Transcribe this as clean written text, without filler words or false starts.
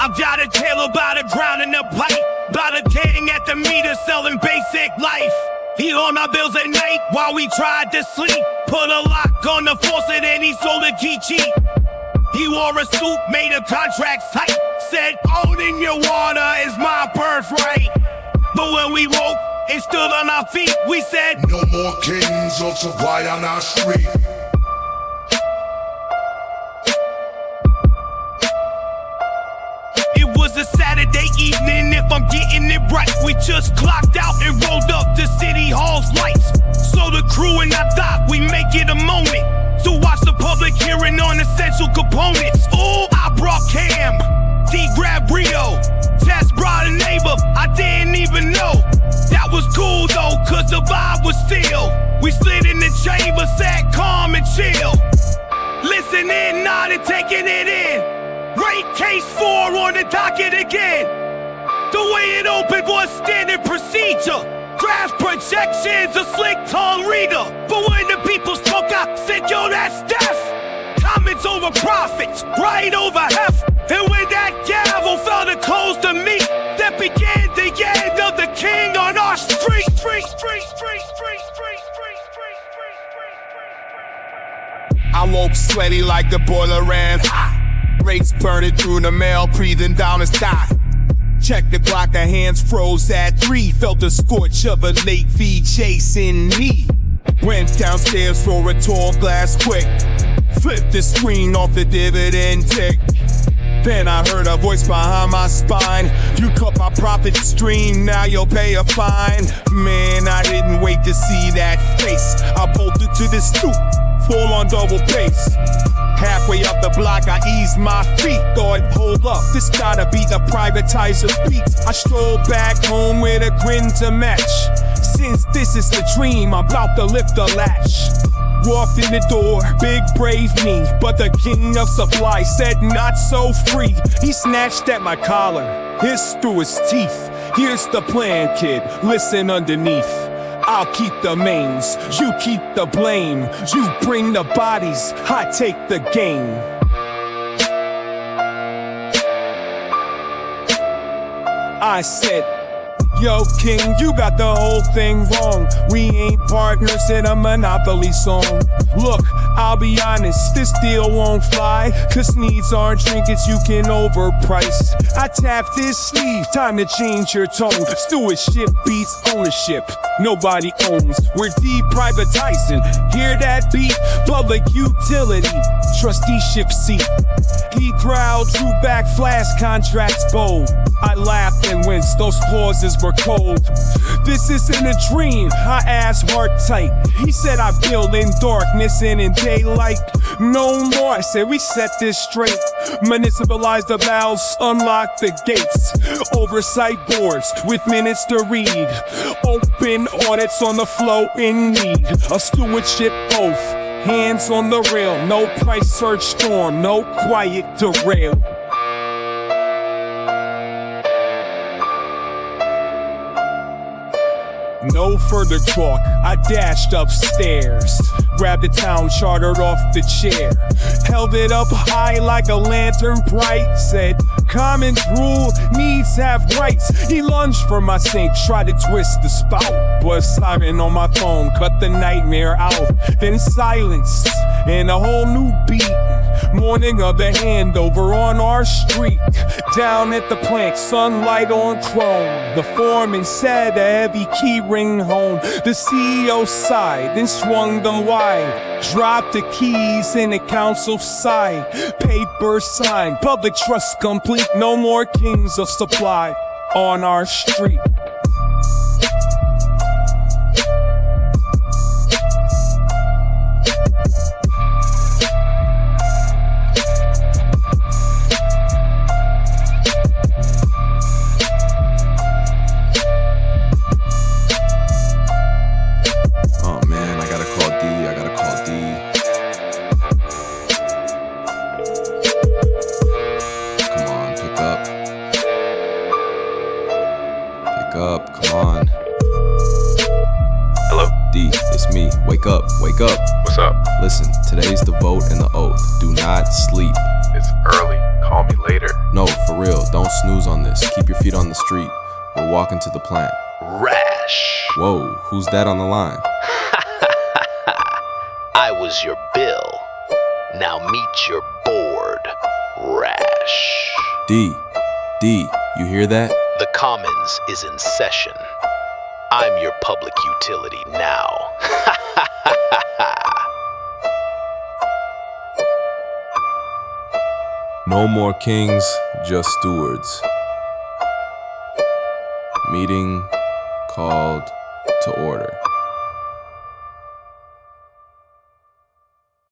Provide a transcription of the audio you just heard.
I've got a tale about a drown in a pipe, about a gang at the meter selling basic life. He on our bills at night while we tried to sleep. Put a lock on the faucet and he sold a GG. He wore a suit made of contracts tight. Said owning your water is my birthright. But when we woke and stood on our feet, we said no more kings of supply on our street. It was a Saturday evening, if I'm getting it right. We just clocked out and rolled up to City Hall's lights. So the crew and I thought we make it a moment to watch the public hearing on essential components. Ooh, I brought Cam, D grabbed Rio, Tess brought a neighbor I didn't even know. That was cool though, cause the vibe was still. We slid in the chamber, sat calm and chill. Listening, noddin, taking it in. Rate case 4 on the docket again. The way it opened was standard procedure. Graph projections, a slick tongue reader. But when the people spoke up, said, yo, that's death. Comments over profits, right over heft. And when that gavel fell to close the meat, that began the end of the king on our street. I woke sweaty like the boiler ran hot. Rates burning through the mail, breathing down his thigh. Checked the clock, the hands froze at 3. Felt the scorch of a late fee chasing me. Went downstairs for a tall glass quick. Flipped the screen off the dividend tick. Then I heard a voice behind my spine. You cut my profit stream, now you'll pay a fine. Man, I didn't wait to see that face. I bolted to the stoop, full on double pace. Halfway up the block, I eased my feet. Thought, hold up, this gotta be the privatizer beat. I strolled back home with a grin to match. Since this is the dream, I'm about to lift the latch. Walked in the door, big brave me, but the king of supply said not so free. He snatched at my collar, hissed through his teeth. Here's the plan, kid, listen underneath. I'll keep the mains, you keep the blame. You bring the bodies, I take the game. I said, yo, king, you got the whole thing wrong. We ain't partners in a Monopoly song. Look, I'll be honest, this deal won't fly. Cause needs aren't trinkets you can overprice. I tapped his sleeve, time to change your tone. Stewardship beats ownership, nobody owns. We're deprivatizing, hear that beat? Public utility, trusteeship seat. He growled, drew back flash contracts bold. I laughed and winced, those clauses were cold. This isn't a dream, I asked heart tight. He said I build in darkness and in daylight. No more, I said we set this straight. Municipalize the valves, unlock the gates. Oversight boards with minutes to read. Open audits on the flow in need. A stewardship oath, hands on the rail. No price surge storm, no quiet derail. No further talk, I dashed upstairs. Grabbed the town, chartered off the chair. Held it up high like a lantern bright. Said, common rule, needs have rights. He lunged for my sink, tried to twist the spout. But siren on my phone cut the nightmare out. Then silence, and a whole new beat. Morning of the handover on our street. Down at the plank, sunlight on chrome. The foreman said a heavy key ring home. The CEO sighed, then swung the wide. Dropped the keys in the council side. Paper signed, public trust complete. No more kings of supply on our street. Up, come on. Hello? D, it's me. Wake up, wake up. What's up? Listen, today's the vote and the oath. Do not sleep. It's early. Calm call me later. No, for real, don't snooze on this. Keep your feet on the street. We're walking to the plant. Rash. Whoa, who's that on the line? I was your bill. Now meet your board, Rash. D, you hear that? The Commons is in session. I'm your public utility now. No more kings, just stewards. Meeting called to order.